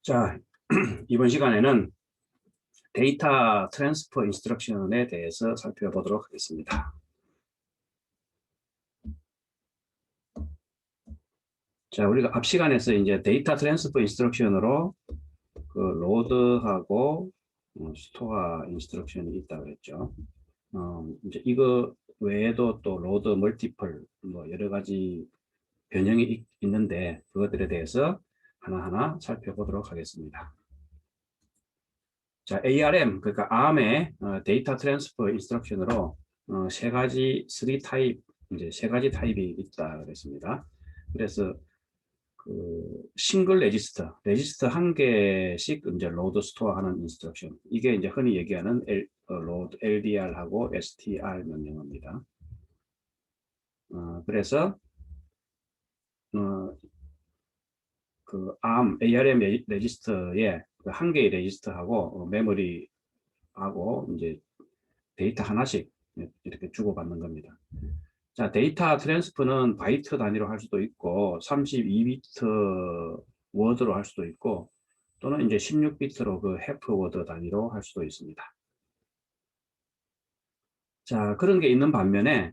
자, 이번 시간에는 데이터 트랜스퍼 인스트럭션에 대해서 살펴보도록 하겠습니다. 자, 우리가 앞 시간에서 이제 데이터 트랜스퍼 인스트럭션으로 그 로드하고 스토어 인스트럭션이 있다고 했죠. 이제 이거 외에도 또 로드 멀티플 뭐 여러 가지 변형이 있는데 그것들에 대해서 하나하나 살펴보도록 하겠습니다. 자, ARM, 그러니까 ARM의 데이터 트랜스퍼 인스트럭션으로 세 가지, 3타입, 이제 세 가지 타입이 있다 그랬습니다. 그래서 그 싱글 레지스터 한 개씩 이제 로드 스토어 하는 인스트럭션. 이게 이제 흔히 얘기하는 로드 LDR하고 STR 명령어입니다. 그래서 그 ARM 레지스터에 한 개의 레지스터하고 메모리하고 이제 데이터 하나씩 이렇게 주고받는 겁니다. 자, 데이터 트랜스퍼는 바이트 단위로 할 수도 있고 32비트 워드로 할 수도 있고 또는 이제 16비트로 그 해프 워드 단위로 할 수도 있습니다. 자, 그런 게 있는 반면에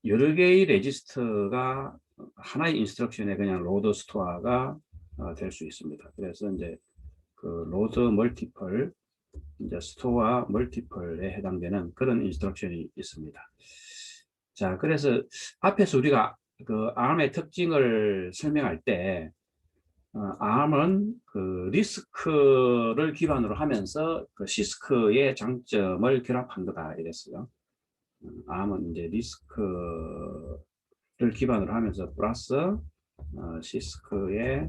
여러 개의 레지스터가 하나의 인스트럭션에 그냥 로드 스토어가 될 수 있습니다. 그래서 이제 그 로드 멀티플 이제 스토어 멀티플에 해당되는 그런 인스트럭션이 있습니다. 자, 그래서 앞에서 우리가 그 ARM의 특징을 설명할 때 ARM은 그 리스크를 기반으로 하면서 그 시스크의 장점을 결합한 거다 이랬어요. ARM은 이제 리스크를 기반으로 하면서 플러스 시스크의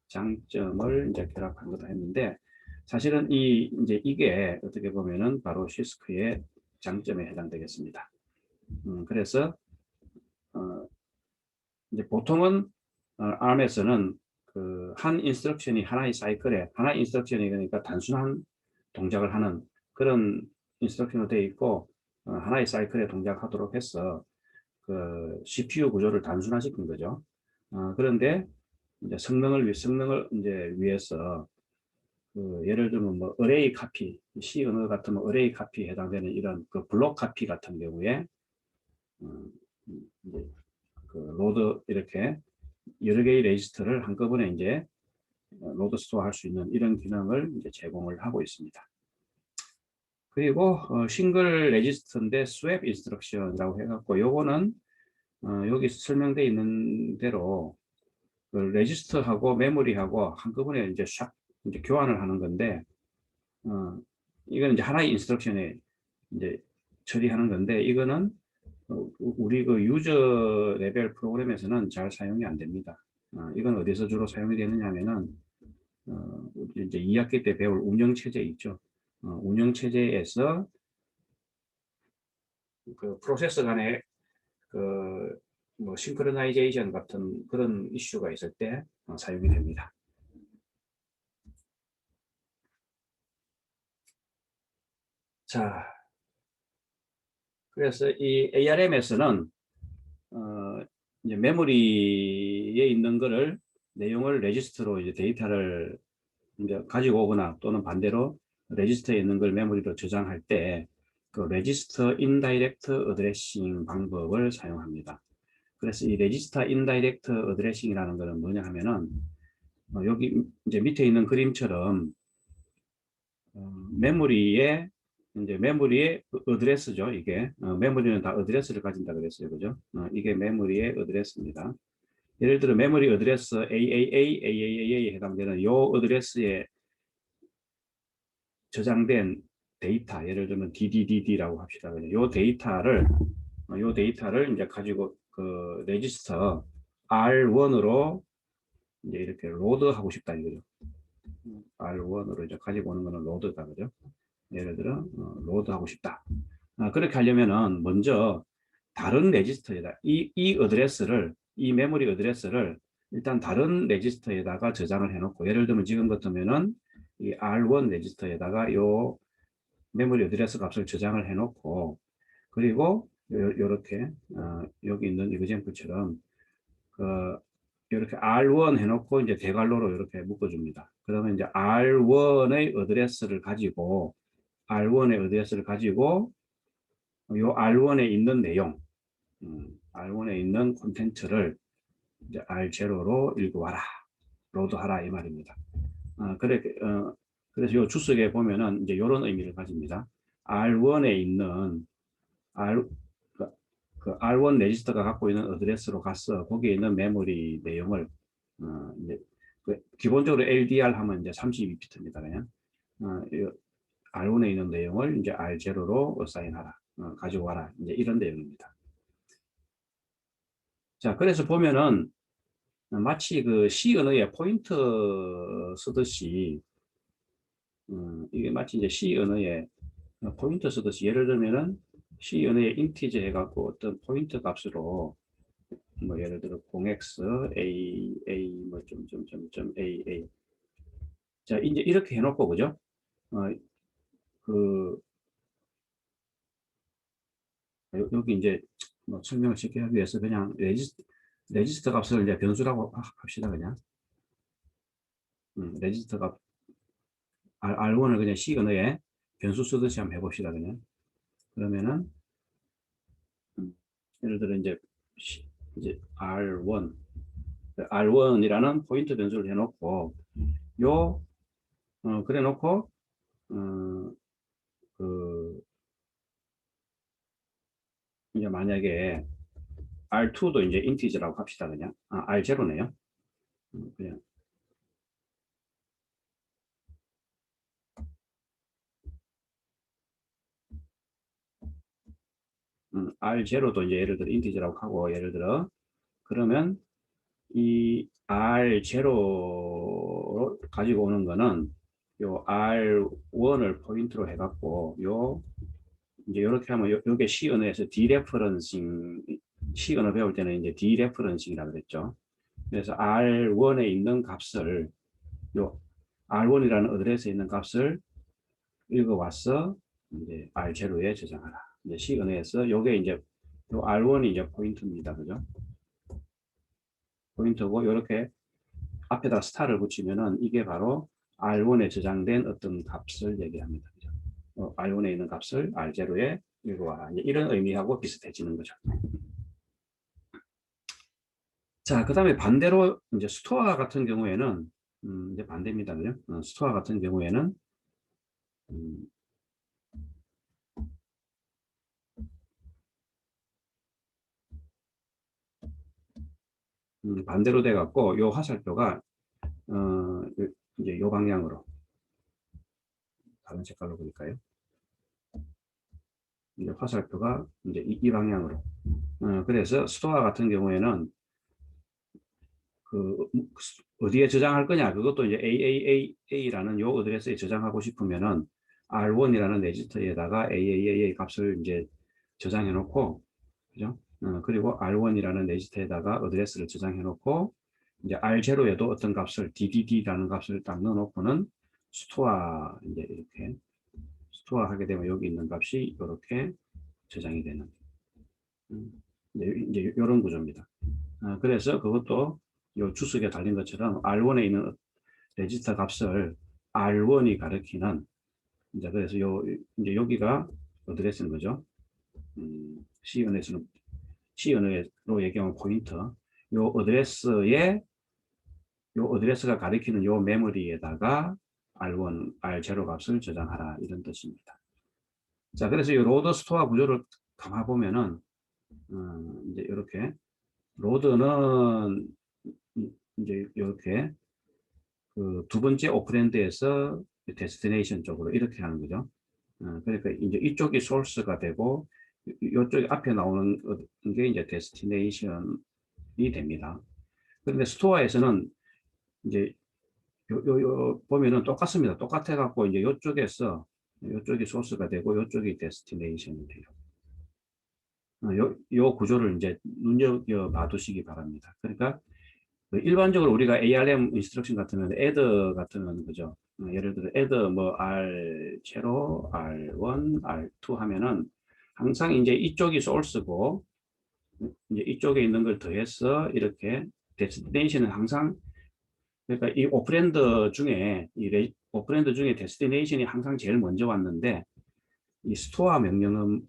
장점을 이제 결합한 거다 했는데 사실은 이게 어떻게 보면은 바로 시스크의 장점에 해당되겠습니다. 그래서 이제 보통은 ARM에서는 그 한 인스트럭션이 하나의 사이클에 하나의 인스트럭션이 그러니까 단순한 동작을 하는 그런 인스트럭션으로 되어 있고 하나의 사이클에 동작하도록 해서 그 CPU 구조를 단순화시킨 거죠. 그런데 이제 성능을 이제 위해서 그 예를 들면 뭐 어레이 카피, C 언어 같은 어레이 카피에 해당되는 이런 그 블록 카피 같은 경우에 이제 그 로드 이렇게 여러 개의 레지스터를 한꺼번에 이제 로드 스토어 할 수 있는 이런 기능을 이제 제공을 하고 있습니다. 그리고 싱글 레지스터인데 스왑 인스트럭션이라고 해갖고 요거는 여기 설명되어 있는 대로 그 레지스터하고 메모리하고 한꺼번에 이제 샥 이제 교환을 하는 건데 이건 이제 하나의 인스트럭션에 이제 처리하는 건데 이거는 우리 그 유저 레벨 프로그램에서는 잘 사용이 안 됩니다. 이건 어디서 주로 사용이 되느냐 하면은 이제 2학기 때 배울 운영체제 있죠. 운영체제에서 그 프로세서 간의 그 뭐 싱크로나이제이션 같은 그런 이슈가 있을 때 사용이 됩니다. 자, 그래서 이 ARM에서는 이제 메모리에 있는 거를 내용을 레지스터로 이제 데이터를 이제 가지고 오거나 또는 반대로 레지스터에 있는 걸 메모리로 저장할 때 그 레지스터 인다이렉트 어드레싱 방법을 사용합니다. 그래서 이 레지스터 인다이렉트 어드레싱이라는 것은 뭐냐 하면은 여기 이제 밑에 있는 그림처럼 메모리에 이제 메모리의 어드레스죠. 이게 메모리는 다 어드레스를 가진다 그랬어요. 그죠? 이게 메모리의 어드레스입니다. 예를 들어 메모리 어드레스 AAA에 해당되는 이 어드레스에 저장된 데이터, 예를 들면 DDD라고 합시다. 이 데이터를 이제 가지고 그 레지스터 R1으로 이제 이렇게 로드하고 싶다 이거죠. R1으로 이제 가지고 오는 거는 로드다 그죠? 예를 들어 로드하고 싶다. 그렇게 하려면은 먼저 다른 레지스터에다 이 메모리 어드레스를 일단 다른 레지스터에다가 저장을 해놓고 예를 들면 지금 같으면은 이 R1 레지스터에다가 요 메모리 어드레스 값을 저장을 해놓고 그리고 요렇게 여기 있는 이그젬플처럼 그 이렇게 R1 해놓고 이제 대괄호로 이렇게 묶어줍니다. 그러면 이제 R1의 어드레스를 가지고 요 R1에 있는 내용, R1에 있는 콘텐츠를 이제 R0로 읽어와라, 로드하라 이 말입니다. 그래서 요 주석에 보면은 이제 이런 의미를 가집니다. R1에 있는 그 R1 레지스터가 갖고 있는 어드레스로 가서 거기에 있는 메모리 내용을 이제 기본적으로 LDR 하면 이제 32비트입니다. 그냥 R1에 있는 내용을 이제 R0로 어사인하라, 가지고 와라, 이제 이런 내용입니다. 자, 그래서 보면은 마치 그 C 언어의 포인터 쓰듯이 이게 마치 이제 C 언어의 포인터 쓰듯이 예를 들면은 C 언어의 인티저 해갖고 어떤 포인터 값으로 뭐 예를 들어 0x a 뭐 점점점점 a 자 이제 이렇게 해놓고 그죠? 그 여기 이제 뭐 설명을 쉽게 하기 위해서 그냥 레지스터 값을 이제 변수라고 합시다 그냥. 레지스터 값 R1을 그냥 C 언어에 변수 쓰듯이 한번 해봅시다 그냥. 그러면은 예를 들어 이제 R1이라는 포인트 변수를 해놓고 그래 놓고 그 이제 만약에 R2도 이제 인티저라고 합시다 그냥. R0네요. 그냥 R0도 이제 예를 들어 인티저라고 하고 예를 들어 그러면 이 R0로 가지고 오는 거는 요 R1을 포인트로 해갖고 이제 이렇게 하면 요게 C 언어에서 디레퍼런싱, C 언어 배울 때는 이제 디레퍼런싱이라고 그랬죠. 그래서 R1에 있는 값을 요 R1이라는 어드레스에 있는 값을 읽어와서 이제 R0에 저장하라. 이제 C 언어에서 요게 이제 요 R1이 이제 포인트입니다. 그죠? 포인트고 이렇게 앞에다 스타를 붙이면은 이게 바로 R1에 저장된 어떤 값을 얘기합니다. 그죠? R1에 있는 값을 R0에 읽어와라. 이런 의미하고 비슷해지는 거죠. 자, 그 다음에 반대로 이제 스토어 같은 경우에는 이제 반대입니다. 그죠? 스토어 같은 경우에는 음, 반대로 돼 갖고 요 화살표가 이제 요 방향으로 다른 색깔로 보니까요. 이제 화살표가 이제 이 방향으로. 그래서 스토어 같은 경우에는 그 어디에 저장할 거냐 그것도 이제 AAA라는 요 어드레스에 저장하고 싶으면은 R1이라는 레지스터에다가 AAA 값을 이제 저장해 놓고 그죠? 그리고 R1이라는 레지스터에다가 어드레스를 저장해 놓고 이제 R0에도 어떤 값을 DDD라는 값을 딱 넣어 놓고는 스토어 이제 이렇게 스토어 하게 되면 여기 있는 값이 이렇게 저장이 되는 이제 이런 구조입니다. 그래서 그것도 요 주석에 달린 것처럼 R1에 있는 레지스터 값을 R1이 가리키는 이제 그래서 이제 여기가 어드레스인 거죠. C언어로 얘기하면 포인터. 요 어드레스가 가리키는 요 메모리에다가 R1, R0 값을 저장하라 이런 뜻입니다. 자, 그래서 이 로드 스토어 구조를 가만 보면은 이제 이렇게 로드는 이제 이렇게 그 두 번째 오퍼랜드에서 데스티네이션 쪽으로 이렇게 하는 거죠. 그러니까 이제 이쪽이 소스가 되고 이쪽 앞에 나오는 게 이제 데스티네이션이 됩니다. 그런데 스토어에서는 이제 보면은 똑같습니다. 똑같아 갖고 이제 이쪽이 소스가 되고 이쪽이 데스티네이션이 돼요. 요 구조를 이제 눈여겨 봐두시기 바랍니다. 그러니까 일반적으로 우리가 ARM 인스트럭션 같은 경우는 add 같은 거는 그죠. 예를 들어 add 뭐 R0, R1, R2 하면은 항상 이제 이쪽이 소스고 이제 이쪽에 있는 걸 더해서 이렇게 데스티네이션은 항상, 그러니까 이 오퍼랜드 중에 오퍼랜드 중에 데스티네이션이 항상 제일 먼저 왔는데, 이 스토어 명령은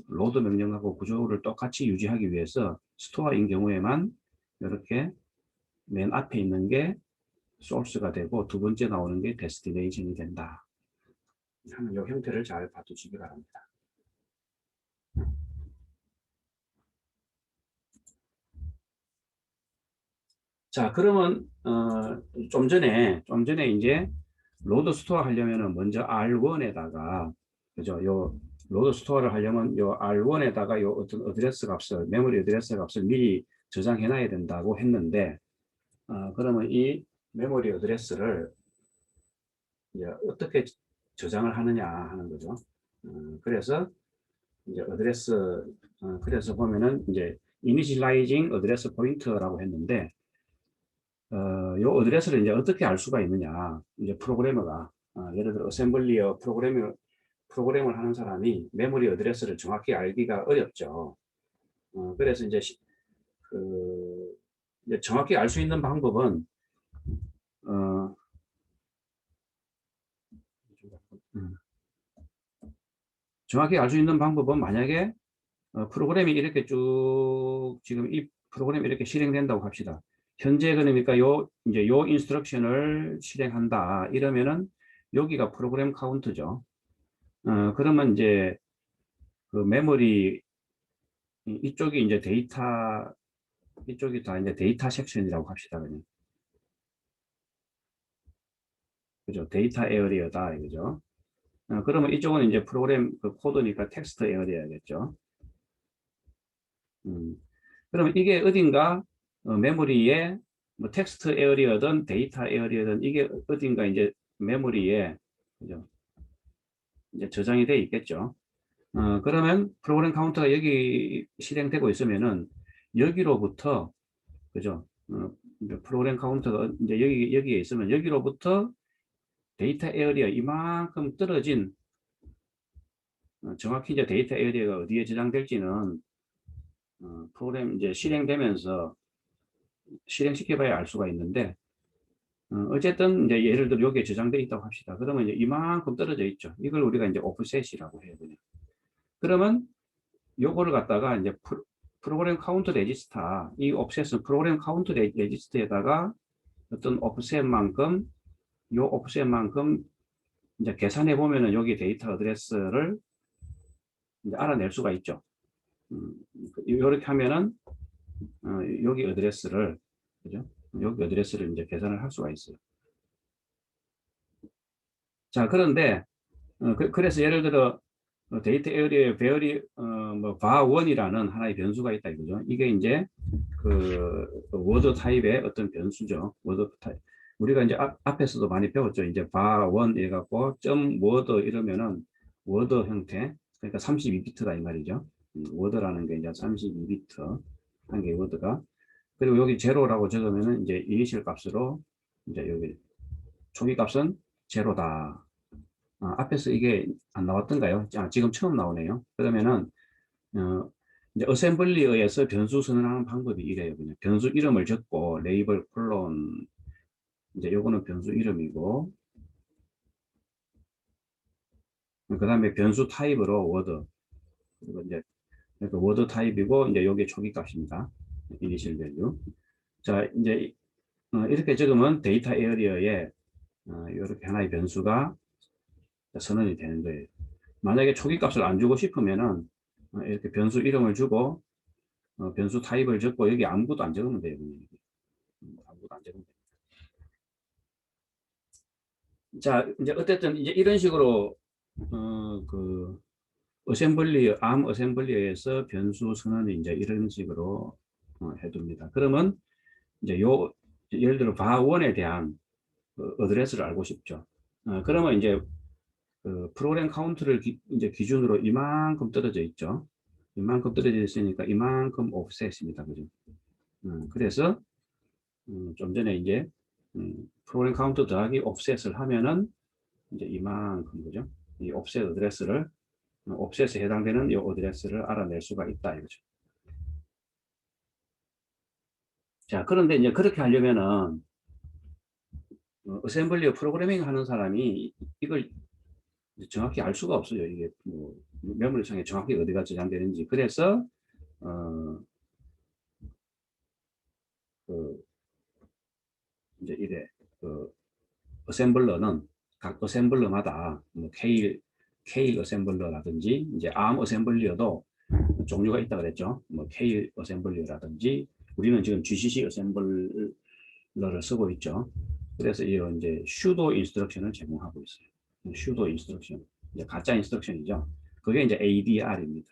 로드 명령하고 구조를 똑같이 유지하기 위해서 스토어인 경우에만 이렇게 맨 앞에 있는 게 소스가 되고 두 번째 나오는 게 데스티네이션이 된다 하는 이 형태를 잘 봐두시기 바랍니다. 자, 그러면 좀 전에 이제 로드 스토어 하려면은 먼저 R1에다가, 그죠? 요 로드 스토어를 하려면 요 R1에다가 요 어떤 어드레스 값을, 메모리 어드레스 값을 미리 저장해 놔야 된다고 했는데, 그러면 이 메모리 어드레스를 이제 어떻게 저장을 하느냐 하는 거죠. 그래서 이제 어드레스, 그래서 보면은 이제 initializing address pointer라고 했는데, 요 어드레스를 이제 어떻게 알 수가 있느냐. 이제 프로그래머가, 예를 들어 어셈블리어 프로그램을 하는 사람이 메모리 어드레스를 정확히 알기가 어렵죠. 그래서 이제 이제 정확히 알 수 있는 방법은, 어, 음, 정확히 알 수 있는 방법은 만약에 프로그램이 이렇게 쭉 지금 이 프로그램이 이렇게 실행된다고 합시다. 현재 그러니까 이제 요 인스트럭션을 실행한다 이러면은 여기가 프로그램 카운트죠. 그러면 이제 그 메모리 이쪽이 이제 이쪽이 다 이제 데이터 섹션이라고 합시다. 그냥. 그죠? 데이터 에어리어다 이거죠. 그러면 이쪽은 이제 프로그램 그 코드니까 텍스트 에어리어겠죠. 음, 그러면 이게 어딘가 메모리에 뭐 텍스트 에어리어든 데이터 에어리어든 이게 어딘가 이제 메모리에, 그죠? 이제 저장이 돼 있겠죠. 그러면 프로그램 카운터가 여기 실행되고 있으면은 여기로부터, 그죠? 이제 프로그램 카운터가 이제 여기에 있으면 여기로부터 데이터 에어리어 이만큼 떨어진, 정확히 이제 데이터 에어리어가 어디에 저장될지는 프로그램 이제 실행되면서 실행시켜봐야 알 수가 있는데, 어쨌든 이제 예를 들어 여기에 저장돼 있다고 합시다. 그러면 이제 이만큼 떨어져 있죠. 이걸 우리가 이제 오프셋이라고 해요. 그냥. 그러면 요거를 갖다가 이제 프로그램 카운트 레지스터, 이 오프셋은 프로그램 카운트 레지스터에다가 어떤 오프셋만큼, 요 오프셋만큼 이제 계산해 보면은 여기 데이터 어드레스를 이제 알아낼 수가 있죠. 이렇게 하면은 여기 어드레스를, 그죠? 여기 어드레스를 이제 계산을 할 수가 있어요. 자, 그런데 그래서 예를 들어 데이터 에어리어에 베어리 뭐 바1이라는 하나의 변수가 있다 이거죠. 이게 이제 그 워드 타입의 어떤 변수죠. 워드 타입. 우리가 이제 앞에서도 많이 배웠죠. 이제 바1 이래 갖고 점 워드 이러면은 워드 형태. 그러니까 32비트다 이 말이죠. 워드라는 게 이제 32비트 한 개의 워드가. 그리고 여기 제로라고 적으면은 이제 이니셜 값으로 이제 여기 초기 값은 제로다. 앞에서 이게 안 나왔던가요? 지금 처음 나오네요. 그러면은 이제 어셈블리어에서 변수 선언하는 방법이 이래요. 그냥 변수 이름을 적고 레이블 콜론, 이제 요거는 변수 이름이고, 그 다음에 변수 타입으로 워드, 그리고 이제 그러니까 워드 타입이고 이제 요게 초기 값입니다. 이니셜 밸류. 자, 이제 이렇게 적으면 데이터 에어리어에 이렇게 하나의 변수가 선언이 되는 거예요. 만약에 초기 값을 안 주고 싶으면은 이렇게 변수 이름을 주고 변수 타입을 적고 여기 아무것도 안 적으면 돼요. 아무것도 안 적으면 돼요. 자, 이제 어쨌든 이제 이런 식으로 그 암 어셈블리에서 변수 선언이 이제 이런 식으로 해둡니다. 그러면 이제 예를 들어 바1에 대한 어드레스를 알고 싶죠. 그러면 이제 그 프로그램 카운트를 이제 기준으로 이만큼 떨어져 있죠. 이만큼 떨어져 있으니까 이만큼 오프셋입니다. 그죠? 그래서 좀 전에 이제 프로그램 카운트 더하기 오프셋을 하면은 이제 이만큼, 그죠? 이 오프셋 어드레스를, 오프셋에 해당되는 이 어드레스를 알아낼 수가 있다 이거죠. 자, 그런데 이제 그렇게 하려면은 어셈블리 프로그래밍 하는 사람이 이걸 정확히 알 수가 없어요. 이게 뭐 메모리상에 정확히 어디가 저장되는지. 그래서 어, 그 이제 이래 그 어셈블러는 각 어셈블러마다 뭐 케일 어셈블러라든지 이제 암 어셈블리어도 종류가 있다 그랬죠. 뭐 케일 어셈블리어라든지 우리는 지금 GCC 어셈블러를 쓰고 있죠. 그래서 이런 이제 슈도 인스트럭션을 제공하고 있어요. 슈도 인스트럭션 이제 가짜 인스트럭션이죠. 그게 이제 ADR입니다.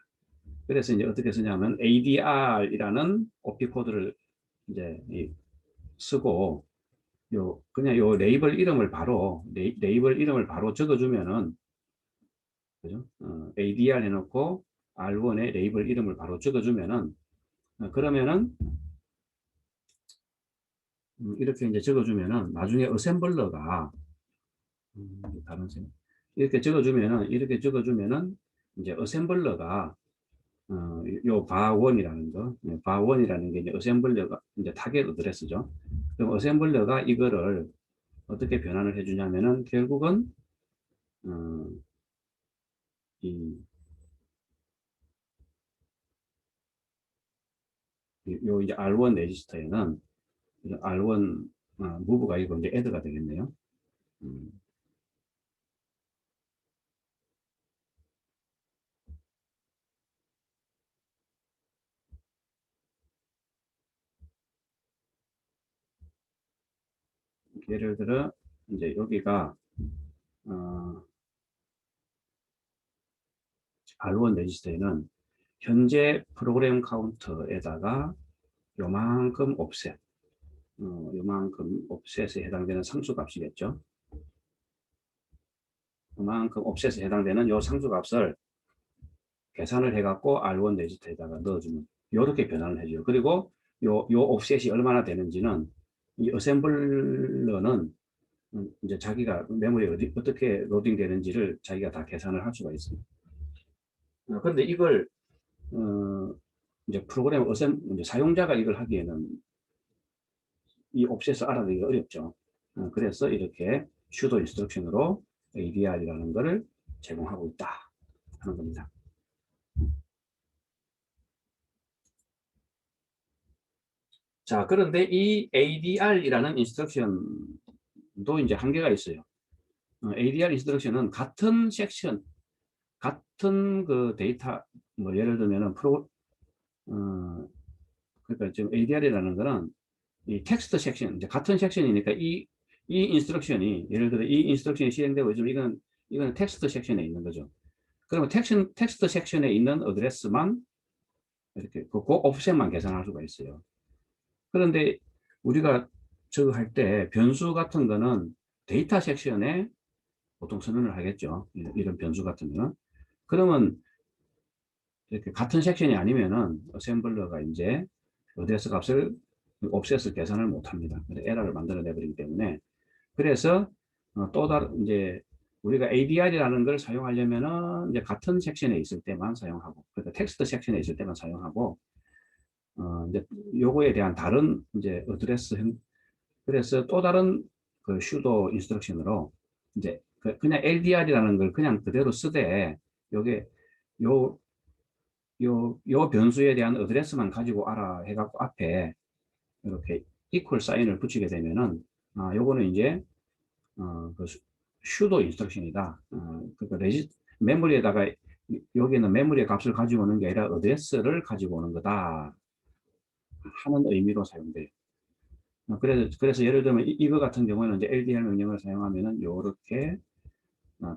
그래서 이제 어떻게 쓰냐면 ADR이라는 OP 코드를 이제 쓰고 그냥 요 레이블 이름을 바로 레이블 이름을 바로 적어주면은 그죠? ADR 해놓고 R1의 레이블 이름을 바로 적어주면은 그러면은 이렇게 이제 적어주면은 나중에 어셈블러가 다른 셈 이렇게 적어주면은 이제 어셈블러가 요 바원이라는 거, 바원이라는 게 이제 어셈블러가 이제 타겟 어드레스죠. 그럼 어셈블러가 이거를 어떻게 변환을 해주냐면은 결국은 어, 이, 요 이제 R1 레지스터에는 R1 무브가 아니고 이제 애드가 되겠네요. 음, 예를 들어 이제 여기가 어, R1 레지스터에는 현재 프로그램 카운터에다가 요만큼 옵셋, 요만큼 옵셋에 해당되는 상수값이겠죠. 그만큼 옵셋에 해당되는 요 상수값을 계산을 해갖고 R1 레지스터에다가 넣어주면 이렇게 변환을 해줘요. 그리고 요 옵셋이 얼마나 되는지는 이 어셈블러는 이제 자기가 메모리에 어떻게 로딩 되는지를 자기가 다 계산을 할 수가 있습니다. 그런데 이걸 어, 이제 프로그램 이제 사용자가 이걸 하기에는 이 옵셋을 알아내기 어렵죠. 그래서 이렇게 슈도 인스트럭션으로 ADR이라는 것을 제공하고 있다 하는 겁니다. 자, 그런데 이 ADR이라는 인스트럭션도 이제 한계가 있어요. ADR 인스트럭션은 같은 섹션, 같은 그 데이터, 뭐 예를 들면은 어, 그러니까 지금 ADR이라는 거는 이 텍스트 섹션, 이제 같은 섹션이니까 이 인스트럭션이, 예를 들어 이 인스트럭션이 실행되고 있으면 이거는 텍스트 섹션에 있는 거죠. 그러면 텍스트 섹션에 있는 어드레스만 이렇게 그 옵셋만 계산할 수가 있어요. 그런데 우리가 저거 할 때 변수 같은 거는 데이터 섹션에 보통 선언을 하겠죠. 이런 변수 같은 거는. 그러면 이렇게 같은 섹션이 아니면은 어셈블러가 이제 어드레스 값을 옵셋을 계산을 못 합니다. 에러를 만들어내 버리기 때문에. 그래서 또 다른 이제 우리가 ADR이라는 걸 사용하려면은 이제 같은 섹션에 있을 때만 사용하고, 그러니까 텍스트 섹션에 있을 때만 사용하고, 이제 요거에 대한 다른 이제 그래서 또 다른 그 슈도 인스트럭션으로 이제 그냥 LDR이라는 걸 그냥 그대로 쓰되 요게 요 요 변수에 대한 어드레스만 가지고 알아 해갖고 앞에 이렇게 이퀄 사인을 붙이게 되면은 요거는 이제 그 슈도 인스트럭션이다. 그러니까 메모리에다가 여기는 메모리의 값을 가지고 오는 게 아니라 어드레스를 가지고 오는 거다 하는 의미로 사용돼요. 그래서 예를 들면 이거 같은 경우에는 이제 LDR 명령을 사용하면은 이렇게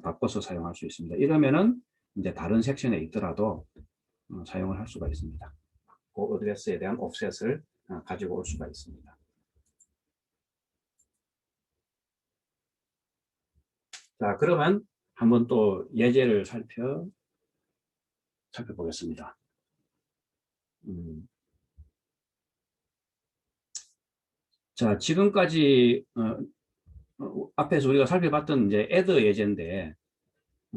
바꿔서 사용할 수 있습니다. 이러면은 이제 다른 섹션에 있더라도 사용을 할 수가 있습니다. 그 어드레스에 대한 옵셋을 가지고 올 수가 있습니다. 자, 그러면 한번 또 예제를 살펴보겠습니다. 음, 자, 지금까지 앞에서 우리가 살펴봤던 이제 애드 예제인데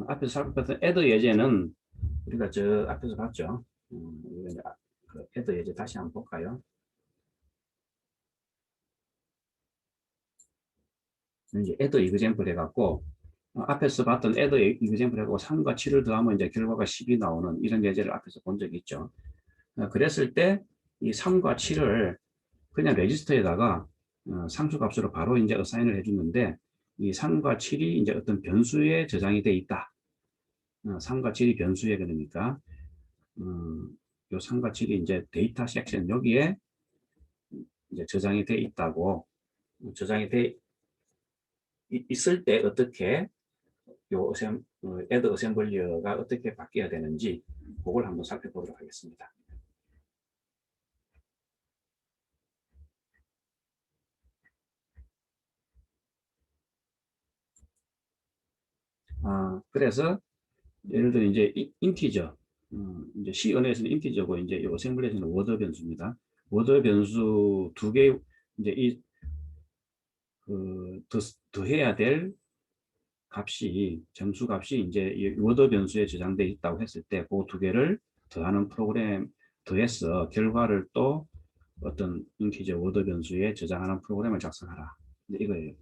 앞에서 살펴봤던 애드 예제는 우리가 저 앞에서 봤죠. 그 애드 예제 다시 한번 볼까요? 이제 add example 해갖고 앞에서 봤던 add example 해갖고 3과 7을 더하면 이제 결과가 10이 나오는 이런 예제를 앞에서 본 적이 있죠. 그랬을 때 이 3과 7을 그냥 레지스터에다가 상수 값으로 바로 이제 어사인을 해주는데 이 3과 7이 이제 어떤 변수에 저장이 돼 있다. 3과 7이 변수에 그러니까 요 3과 7이 이제 데이터 섹션 여기에 이제 저장이 돼 있다고 저장이 돼 있을 때 어떻게 요 add 어셈블리어가 어떻게 바뀌어야 되는지 그걸 한번 살펴보도록 하겠습니다. 그래서 예를 들어 이제 인티저 이제 C 언어에서는 인티저고 이제 이 어셈블리에서는 워드 변수입니다. 워드 변수 두 개 이제 더해야 될 값이 정수 값이 이제 이 워드 변수에 저장되어 있다고 했을 때 그 두 개를 더하는 프로그램 더해서 결과를 또 어떤 인티저 워드 변수에 저장하는 프로그램을 작성하라. 이거예요.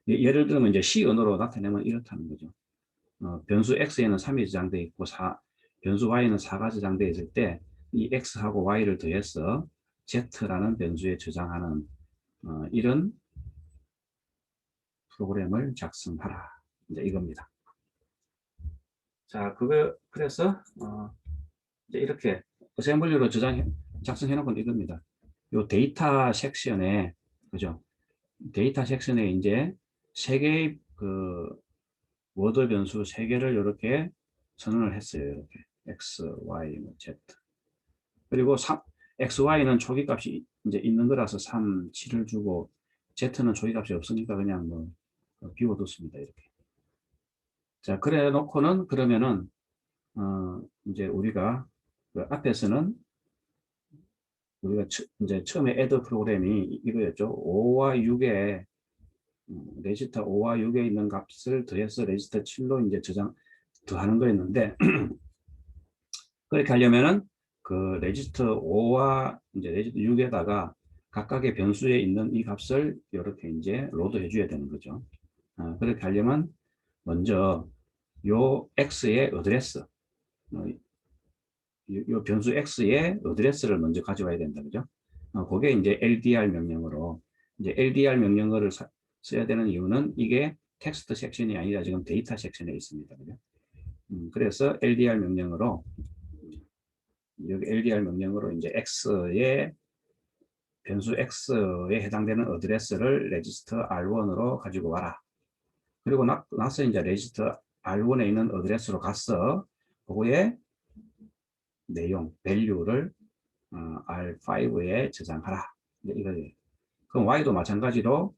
예를 들면 이제 C 언어로 나타내면 이렇다는 거죠. 변수 x에는 3이 저장되어 있고 변수 y는 4가 저장되어 있을 때 이 x하고 y를 더해서 z라는 변수에 저장하는 이런 프로그램을 작성하라. 이제 이겁니다. 자, 그래서 이제 이렇게 어셈블리로 작성해 놓은 건 이겁니다. 요 데이터 섹션에 그죠? 데이터 섹션에 이제 세 개의 워드 변수 세 개를 이렇게 선언을 했어요. 이렇게 x, y, z. 그리고 x, y는 초기값이 이제 있는 거라서 3, 7을 주고 z는 초기값이 없으니까 그냥 뭐 비워뒀습니다. 이렇게. 자, 그래 놓고는 그러면은 이제 우리가 앞에서는 우리가 이제 처음에 add 프로그램이 이거였죠. 5와 6에 레지스터 5와 6에 있는 값을 더해서 레지스터 7로 이제 더하는 거였는데 그렇게 하려면은 그 레지스터 5와 이제 레지스터 6에다가 각각의 변수에 있는 이 값을 이렇게 이제 로드 해줘야 되는 거죠. 그렇게 하려면 먼저 요 x의 어드레스, 요 변수 x의 어드레스를 먼저 가져와야 된다, 그죠? 그게 이제 LDR 명령으로 이제 LDR 명령어를 써야 되는 이유는 이게 텍스트 섹션이 아니라 지금 데이터 섹션에 있습니다, 그죠? 그래서 LDR 명령으로 여기 LDR 명령으로 이제 x의 변수 x에 해당되는 어드레스를 레지스터 R1으로 가지고 와라. 그리고 나서 이제 레지스터 R1에 있는 어드레스로 가서 그거의 내용, 밸류를 R5에 저장하라. 이거예요. 그럼 Y도 마찬가지로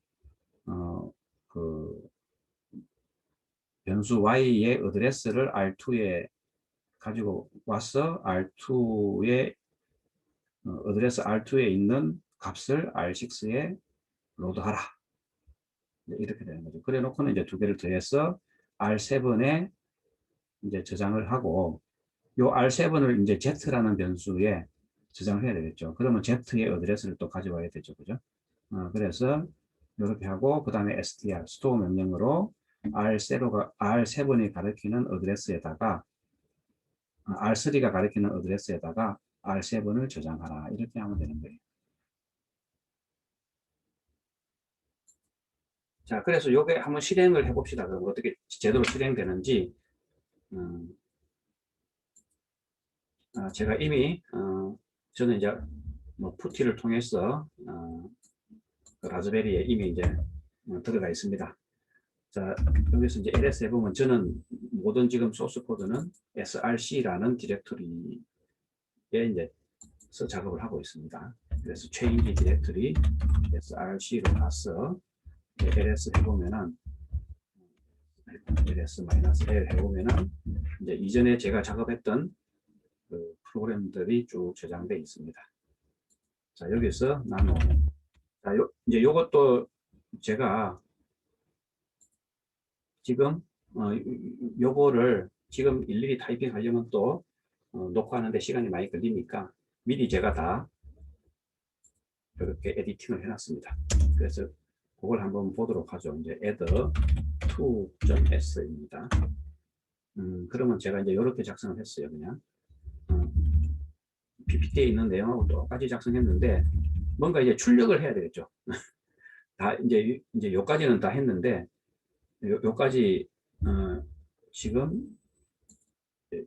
그 변수 Y의 어드레스를 R2에 가지고 와서 R2의 어드레스 R2에 있는 값을 R6에 로드하라. 이렇게 되는 거죠. 그래 놓고는 이제 두 개를 더해서 R7에 이제 저장을 하고 요 R7을 이제 Z라는 변수에 저장을 해야 되겠죠. 그러면 Z의 어드레스를 또 가져와야 되죠. 그죠? 그래서 이렇게 하고 그 다음에 str, 스토어 명령으로 R7이 가리키는 어드레스에다가 R3가 가리키는 어드레스에다가 R7을 저장하라. 이렇게 하면 되는 거예요. 자, 그래서 요게 한번 실행을 해봅시다. 그럼 어떻게 제대로 실행되는지. 제가 이미 저는 이제 뭐 푸티를 통해서 그 라즈베리에 이미 이제 들어가 있습니다. 자, 여기서 이제 LS에 보면 저는 모든 지금 소스 코드는 src라는 디렉토리에 이제 작업을 하고 있습니다. 그래서 change 디렉토리 src로 가서 ls 해보면은 ls-l 해보면은 이제 이전에 제가 작업했던 그 프로그램들이 쭉 저장되어 있습니다. 자, 여기서 나노. 자, 이제 요것도 제가 지금 요거를 지금 일일이 타이핑 하려면 또 녹화하는데 시간이 많이 걸리니까 미리 제가 다 이렇게 에디팅을 해놨습니다. 그래서 그걸 한번 보도록 하죠. 이제 add2.s입니다. 그러면 제가 이제 이렇게 작성을 했어요. 그냥 PPT에 있는 내용하고 똑같이 작성했는데 뭔가 이제 출력을 해야 되겠죠. 다 이제 요까지는 다 했는데 요까지 지금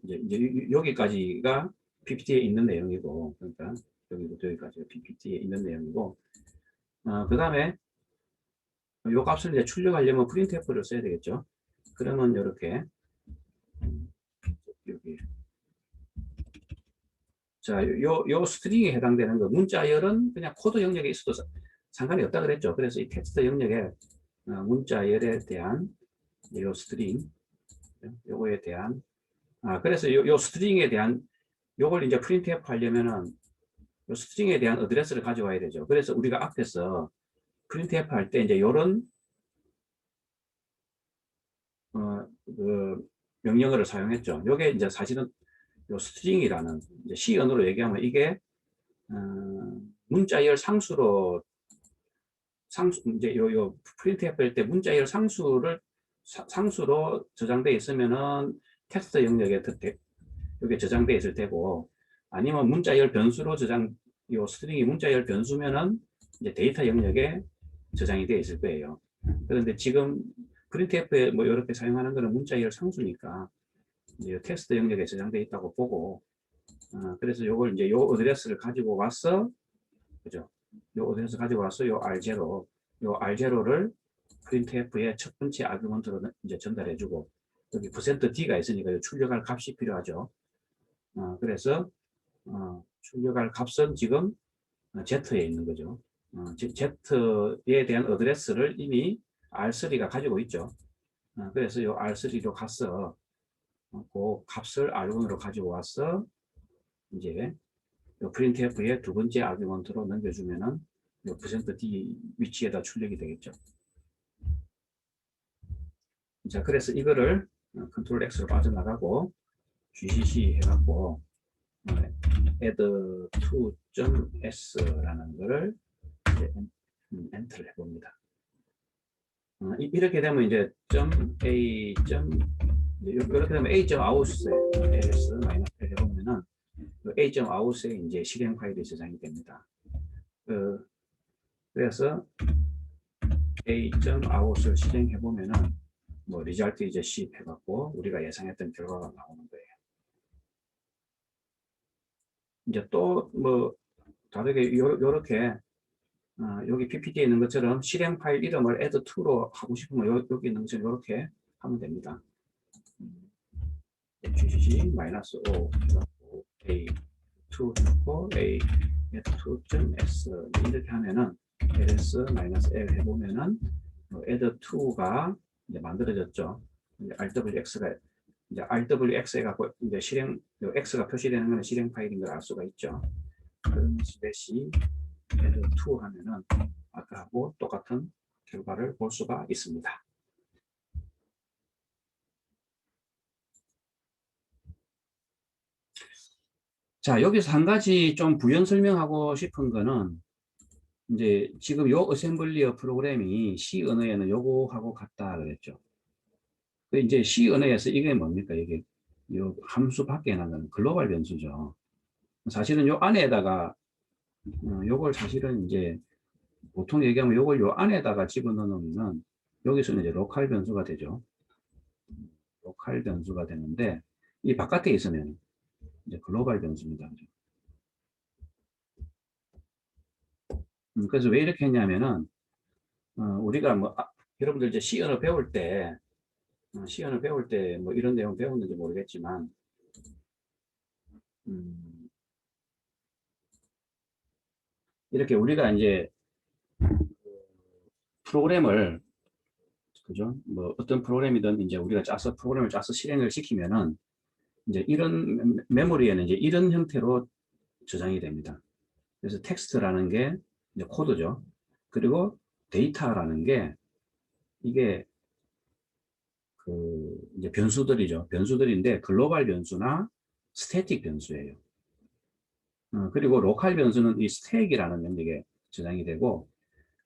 이제 여기까지가 PPT에 있는 내용이고, 그러니까 여기부터 여기까지가 PPT에 있는 내용이고, 그 다음에 요 값을 이제 출력하려면 printf를 써야 되겠죠. 그러면 이렇게 여기 자, 요 스트링에 해당되는 거 문자열은 그냥 코드 영역에 있어도 상관이 없다 그랬죠. 그래서 이 텍스트 영역에 문자열에 대한 요 스트링 요거에 대한 그래서 요 스트링에 대한 요걸 이제 printf 하려면은 요 스트링에 대한 어드레스를 가져와야 되죠. 그래서 우리가 앞에서 printf 할 때 이제 요런 그 명령어를 사용했죠. 요게 이제 사실은 요 스트링이라는 이제 C 언어로 얘기하면 이게 문자열 상수로 이제 요 printf 할 때 문자열 상수로 저장돼 있으면은 텍스트 영역에 여기 저장돼 있을 테고, 아니면 문자열 변수로 요 스트링이 문자열 변수면은 이제 데이터 영역에 저장이 되어 있을 거예요. 그런데 지금 printf에 뭐 이렇게 사용하는 거는 문자열 상수니까 이제 텍스트 영역에 저장돼 있다고 보고, 그래서 요걸 이제 요 어드레스를 가지고 와서, 그죠? 요 어드레스 가지고 와서 요 R0를 printf의 첫 번째 아규먼트로 이제 전달해주고, 여기 %d가 있으니까 출력할 값이 필요하죠. 그래서 출력할 값은 지금 Z에 있는 거죠. Z에 대한 어드레스를 이미 R3가 가지고 있죠. 그래서 이 R3로 가서 그 값을 R1으로 가지고 와서 이제 printf의 두 번째 아규먼트로 넘겨주면은 이 %d 위치에다 출력이 되겠죠. 자, 그래서 이거를 컨트롤 X로 빠져나가고 gcc 해갖고 add2.s라는 거를 이제 엔터를 해봅니다. 이렇게 되면 이제 .a. 이렇게 되면 a.out에 ls-l 해보면은 a.out에 이제 실행 파일이 저장이 됩니다. 그래서 a.out을 실행해 보면은 뭐 result 이제 10 해갖고 우리가 예상했던 결과가 나오는 거예요. 이제 또 뭐 다르게 요렇게 여기 PPT에 있는 것처럼 실행 파일 이름을 add2로 하고 싶으면 여기 있는 것처럼 이렇게 하면 됩니다. gcc -o a2 넣고 a add2.s 이렇게 하면은 ls-l 해보면은 add2가 이제 만들어졌죠. 이제 rwx가 이제 rwx 해갖고 이제 x가 표시되는 것은 실행 파일인 걸 알 수가 있죠. 그럼 슬래시 add2 하면은 아까하고 똑같은 결과를 볼 수가 있습니다. 자, 여기서 한 가지 좀 부연 설명하고 싶은 거는 이제 지금 요 어셈블리어 프로그램이 C 언어에는 요거하고 같다 그랬죠. 이제 C 언어에서 이게 뭡니까? 이게 요 함수 밖에 나가는 글로벌 변수죠. 사실은 요 안에다가 요걸 사실은 이제 보통 얘기하면 요걸 요 안에다가 집어넣어 놓으면 여기서는 이제 로컬 변수가 되죠. 로컬 변수가 되는데 이 바깥에 있으면 이제 글로벌 변수입니다. 그래서 왜 이렇게 했냐면은 우리가 뭐 여러분들 이제 C 언어 배울 때 뭐 이런 내용 배웠는지 모르겠지만 이렇게 우리가 이제 프로그램을 그죠? 뭐 어떤 프로그램이든 이제 우리가 프로그램을 짜서 실행을 시키면은 이제 이런 메모리에는 이제 이런 형태로 저장이 됩니다. 그래서 텍스트라는 게 이제 코드죠. 그리고 데이터라는 게 이게 그 이제 변수들이죠. 변수들인데 글로벌 변수나 스태틱 변수예요. 그리고 로컬 변수는 이 스택이라는 영역에 저장이 되고,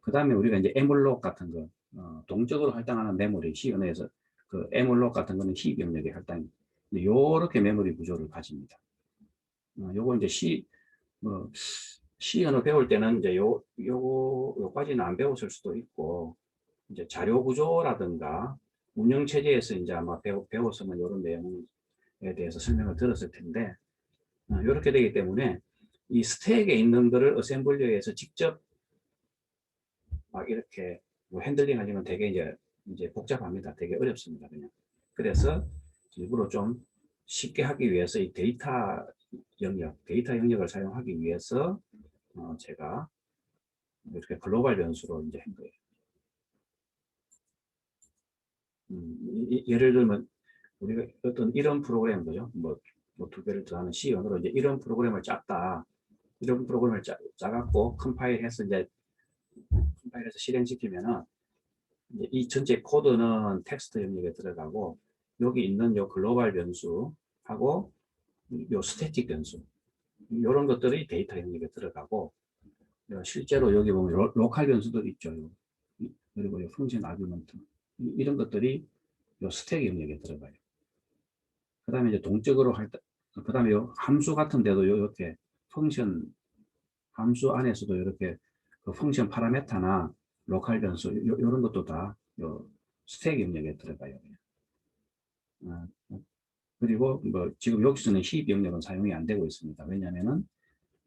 그 다음에 우리가 이제 에물록 같은 거, 동적으로 할당하는 메모리, C 언어에서 그 에물록 같은 거는 C 병력의 할당, 요렇게 메모리 구조를 가집니다. 요거 이제 C 언어 배울 때는 이제 요까지는 안 배웠을 수도 있고, 이제 자료 구조라든가 운영 체제에서 이제 아마 배웠으면 이런 내용에 대해서 설명을 들었을 텐데, 이렇게 되기 때문에 이 스택에 있는 거를 어셈블리에서 직접 막 이렇게 뭐 핸들링 하려면 되게 이제 복잡합니다. 되게 어렵습니다. 그냥. 그래서 일부러 좀 쉽게 하기 위해서 이 데이터 영역을 사용하기 위해서 제가 이렇게 글로벌 변수로 이제 한 거예요. 예를 들면 우리가 어떤 이런 프로그램 거죠. 뭐 두 개를 더하는 C 언어로 이제 이런 프로그램을 짰다. 이런 프로그램을 짜갖고 컴파일해서 실행시키면은 이제 이 전체 코드는 텍스트 영역에 들어가고 여기 있는 요 글로벌 변수하고 요 스태틱 변수 이런 것들이 데이터 영역에 들어가고 실제로 여기 보면 로컬 변수도 있죠. 그리고 요 펑션 아규먼트 이런 것들이 요 스택 영역에 들어가요. 그 다음에 이제 동적으로 그 다음에 요 함수 같은 데도 이렇게 펑션 함수 안에서도 이렇게 그 펑션 파라메타나 로컬 변수 이런 것도 다 요 스택 영역에 들어가요. 어, 그리고 뭐 지금 여기서는 힙 영역은 사용이 안 되고 있습니다. 왜냐하면은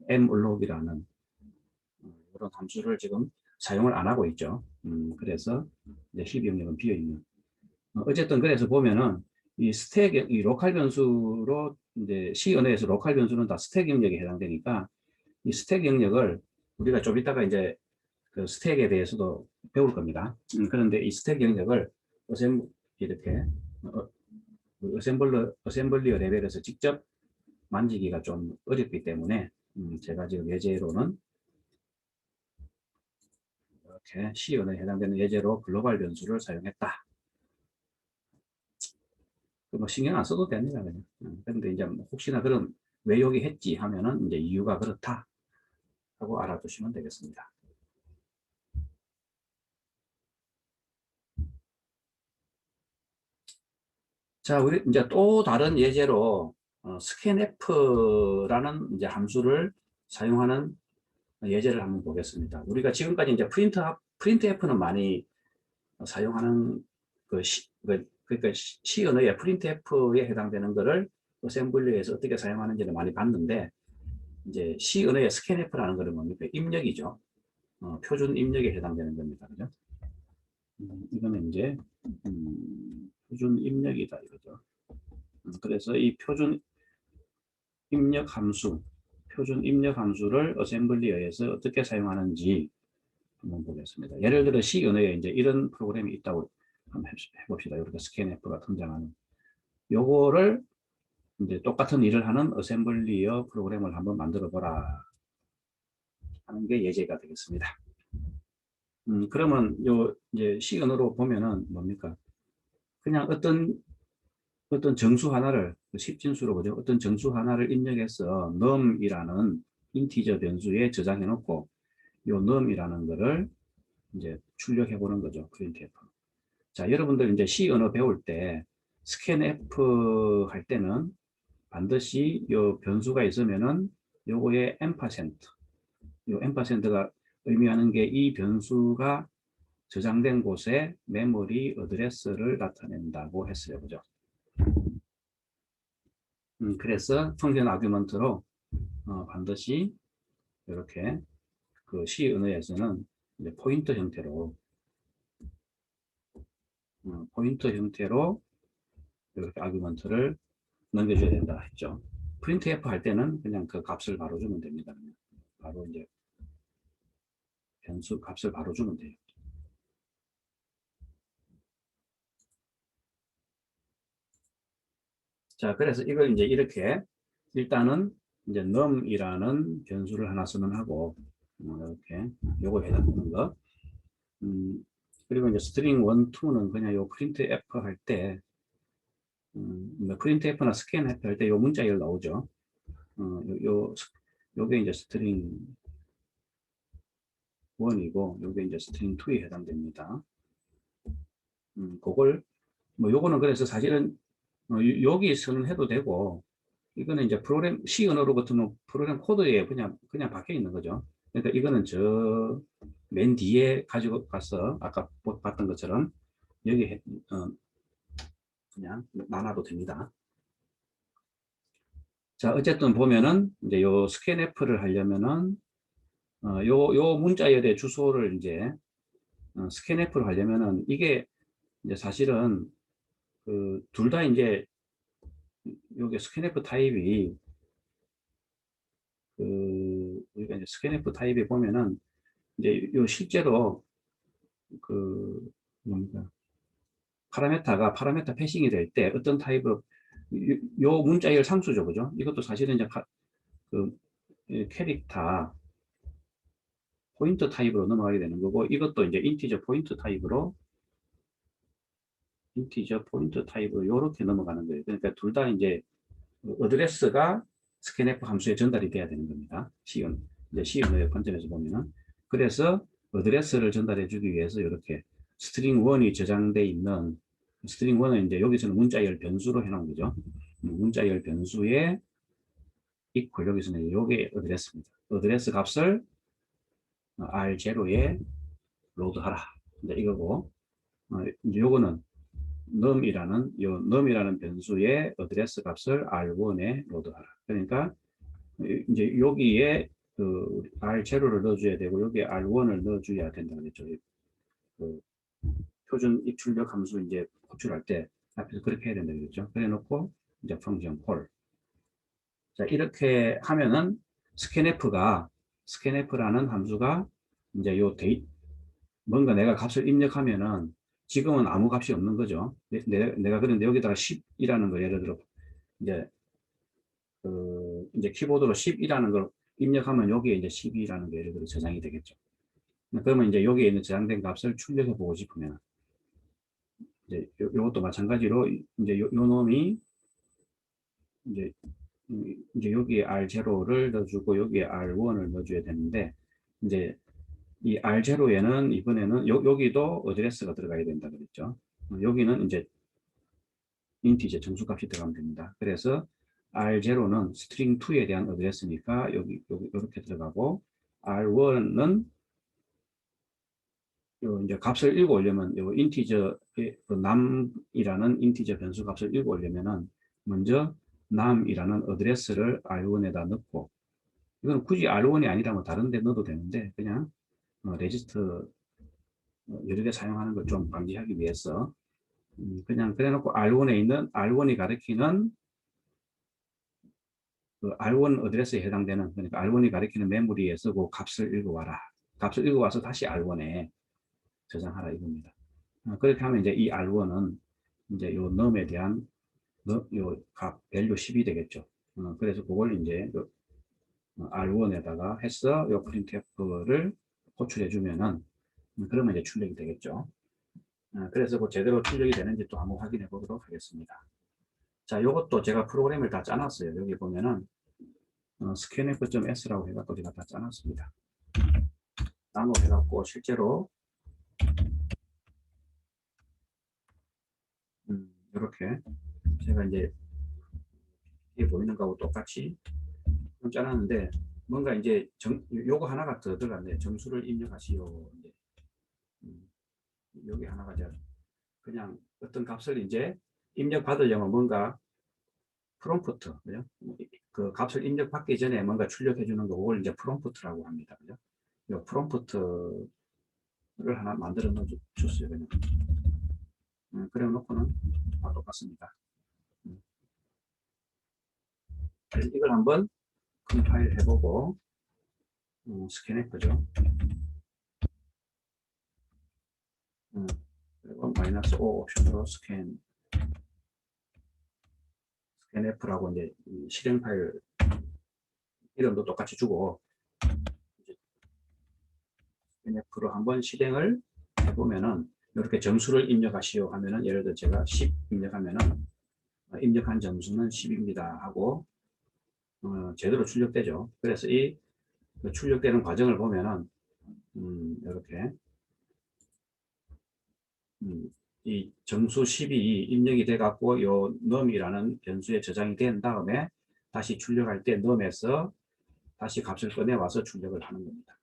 malloc이라는 이런 함수를 지금 사용을 안 하고 있죠. 그래서 이제 힙 영역은 비어 있는. 어쨌든 그래서 보면은 이 스택 이 로컬 변수로 이제 C 언어에서 로컬 변수는 다 스택 영역에 해당되니까 이 스택 영역을 우리가 좀 이따가 이제 그 스택에 대해서도 배울 겁니다. 그런데 이 스택 영역을 이렇게 어셈블리어 레벨에서 직접 만지기가 좀 어렵기 때문에 제가 지금 예제로는 이렇게 C 언어에 해당되는 예제로 글로벌 변수를 사용했다. 뭐 신경 안 써도 됩니다. 그냥. 그런데 이제 혹시나 그런 왜 여기 했지 하면은 이제 이유가 그렇다 하고 알아두시면 되겠습니다. 자, 우리 이제 또 다른 예제로 scanf라는 이제 함수를 사용하는 예제를 한번 보겠습니다. 우리가 지금까지 이제 printf는 많이 사용하는 그러니까 C 언어의 printf에 해당되는 것을 어셈블리에서 어떻게 사용하는지를 많이 봤는데 이제 C 언어의 scanf라는 것은 뭡니까? 입력이죠. 표준 입력에 해당되는 겁니다. 그죠? 이거는 이제 표준 입력이다 이거죠. 그래서 이 표준 입력 함수를 어셈블리어에서 어떻게 사용하는지 한번 보겠습니다. 예를 들어 C 언어에 이제 이런 프로그램이 있다고 한번 해봅시다. 이렇게 scanf가 등장하는 요거를 이제 똑같은 일을 하는 어셈블리어 프로그램을 한번 만들어 보라 하는 게 예제가 되겠습니다. 그러면 요 이제 C 언어로 보면은 뭡니까? 그냥 어떤 정수 하나를 10진수로 그죠? 어떤 정수 하나를 입력해서 num이라는 인티저 변수에 저장해 놓고 요 num이라는 거를 이제 출력해 보는 거죠. printf. 자, 여러분들 이제 C 언어 배울 때 scanf 할 때는 반드시 요 변수가 있으면은 요거에 요 &가 의미하는 게 이 변수가 저장된 곳에 메모리 어드레스를 나타낸다고 했어요. 그죠? 그래서 펑션 아규먼트로 반드시 이렇게 그 C 언어에서는 이제 포인터 형태로 이렇게 아규먼트를 넘겨줘야 된다 했죠. printf 할 때는 그냥 그 값을 바로 주면 됩니다. 바로 이제 변수 값을 바로 주면 돼요. 자, 그래서 이걸 이제 이렇게 일단은 이제 num이라는 변수를 하나 선언하고 이렇게 요거 해당되는 거. 그리고 이제 string 1, 2는 그냥 요 printf 할 때 printf나 scanf 할 때 요 문자열 나오죠. 요게 이제 string 1이고 요게 이제 스트링 2에 해당됩니다. 그걸 뭐 요거는 그래서 사실은 여기서는 해도 되고 이거는 이제 프로그램 C 언어로 같은 프로그램 코드에 그냥 박혀 있는 거죠. 그러니까 이거는 저 맨 뒤에 가지고 가서 아까 봤던 것처럼 여기 그냥 놔놔도 됩니다. 자, 어쨌든 보면은 이제 요 스캔F를 하려면은 요 문자열의 주소를 이제 스캔F를 하려면은 이게 이제 사실은 그 둘 다 이제 요게 스캔F 타입이 우리가 이제 스캔F 타입에 보면은 이제 요 실제로 그 뭡니까 파라메타 패싱이 될 때 어떤 타입으로 요 문자열 상수죠, 그죠? 이것도 사실은 이제 그 캐릭터 포인트 타입으로 넘어가게 되는 거고 이것도 이제 인티저 포인트 타입으로 이렇게 넘어가는 거예요. 그러니까 둘 다 이제 어드레스가 스캔F 함수에 전달이 돼야 되는 겁니다. 이제 C언어의 관점에서 보면은. 그래서 어드레스를 전달해 주기 위해서 이렇게 스트링 1이 저장돼 있는 스트링 1은 이제 여기서는 문자열 변수로 해놓은 거죠. 문자열 변수에 equal 여기서는 요게 어드레스입니다. 어드레스 값을 R0에 로드하라. 이제 이거고 이제 요거는 num이라는 변수의 어드레스 값을 R1에 로드하라. 그러니까 이제 여기에 그 R0를 넣어줘야 되고 여기에 R1을 넣어줘야 된다는 거죠. 그 표준 입출력 함수 이제 호출할 때 앞에서 그렇게 해야 된다는 거죠. 그래 놓고 이제 펑션 콜. 자, 이렇게 하면은 스캔F라는 함수가 이제 뭔가 내가 값을 입력하면은 지금은 아무 값이 없는 거죠. 내가 그런데 여기다가 10이라는 거 예를 들어 이제 이제 키보드로 10이라는 걸 입력하면 여기에 이제 12라는 게 예를 들어 저장이 되겠죠. 그러면 이제 여기에 있는 저장된 값을 출력해 보고 싶으면 요것도 마찬가지로 이제 요 놈이 이제 여기에 R0를 넣어주고 여기에 R1을 넣어줘야 되는데 이제 이 R0에는 이번에는 여기도 어드레스가 들어가야 된다 그랬죠. 여기는 이제 인티저 정수값이 들어가면 됩니다. 그래서 R0는 스트링 2에 대한 어드레스니까 여기 이렇게 들어가고 R1은 이제 값을 읽어 오려면 요 인티저 남이라는 인티저 변수 값을 읽어 오려면은 먼저 남이라는 어드레스를 R1에다 넣고 이건 굳이 R1이 아니라면 다른 데 넣어도 되는데 그냥 레지스터 여러 개 사용하는 걸 좀 방지하기 위해서 그냥 그래 놓고 R1에 있는 R1이 가리키는 그 R1 어드레스에 해당되는 그러니까 R1이 가리키는 메모리에서 그 값을 읽어와라. 값을 읽어와서 다시 R1에 저장하라 이겁니다. 그렇게 하면 이제 이 R1은 이제 요 num에 대한 요 값 밸류 10이 되겠죠. 그래서 그걸 이제 R1에다가 해서 요 printf를 호출해 주면은 그러면 이제 출력이 되겠죠. 그래서 그 제대로 출력이 되는지 또 한번 확인해 보도록 하겠습니다. 자, 요것도 제가 프로그램을 다 짜놨어요. 여기 보면은 scanf.s라고 해갖고 제가 다 짜놨습니다. 나눠 해갖고 실제로 이렇게 제가 이제 이게 보이는 거하고 똑같이 짜놨는데 뭔가 이제 요거 하나가 더 들어갔네. 정수를 입력하시오. 이제 여기 하나가 그냥 어떤 값을 이제 입력 받으려면 뭔가 프롬프트, 그죠? 그 값을 입력받기 전에 뭔가 출력해 주는 거, 그걸 이제 프롬프트라고 합니다. 그죠? 이 프롬프트를 하나 만들어 넣어 줬어요. 그냥. 그래 놓고는 다 똑같습니다. 그래서 이걸 한번 컴파일 해보고, 스캔했죠. 그리고 -O 옵션으로 스캔F라고 이제 실행 파일 이름도 똑같이 주고, 스캔F로 한번 실행을 해보면은, 이렇게 점수를 입력하시오 하면은, 예를 들어 제가 10 입력하면은, 입력한 점수는 10입니다 하고, 제대로 출력되죠. 그래서 이 출력되는 과정을 보면은, 이렇게 이 정수 12이 입력이 돼 갖고 요 num이라는 변수에 저장이 된 다음에 다시 출력할 때 num에서 다시 값을 꺼내 와서 출력을 하는 겁니다.